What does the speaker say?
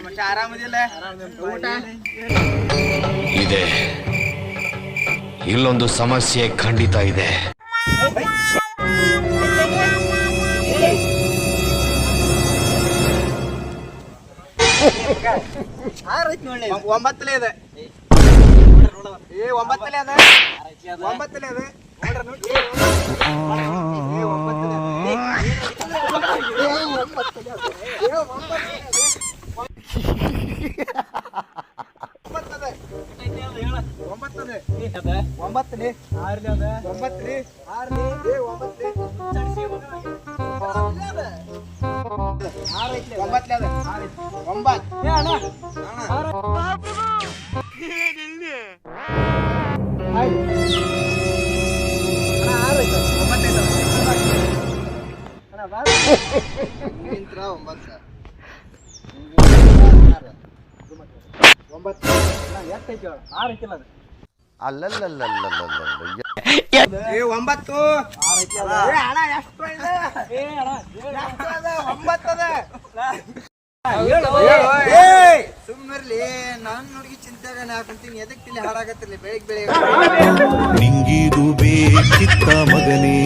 ಆರಾಮದಿಲ್ಲ ಊಟ ಇದೆ. ಇಲ್ಲೊಂದು ಸಮಸ್ಯೆ ಖಂಡಿತ ಇದೆ. ಒಂಬತ್ತಲೇ ಇದೆ ಒಂಬತ್ತಲೇ ಅದ ಒಂಬತ್ತಲೇ ಅದ ಒಂಬತ್ತನೇ ಆರ್ಲಿ ಅದ ಒಂಬತ್ತನೇ ಆರ್ಲಿ ಒಂಬತ್ತನೇ ಒಂಬತ್ತನೇ ಅದ ಒಂಬತ್ತು ಒಂಬತ್ತು ಎಷ್ಟೈತಿ ಆರು ಐತಿಲ್ಲ ಅದು ಒಂಬತ್ತು ಸುಮ್ಮರ್ಲಿ ನಾನ್ ಹುಡುಗಿ ಚಿಂತೆಗ ಹಾಕಂತೀನಿ ಎದಕ್ ತಿಳಿ ಹಾಡಾಗತ್ತಿರ್ಲಿ ಬೆಳಿಗ್ಗೆ ನಿಂಗಿದು ಬೇಕಿತ್ತ ಮಗನೇ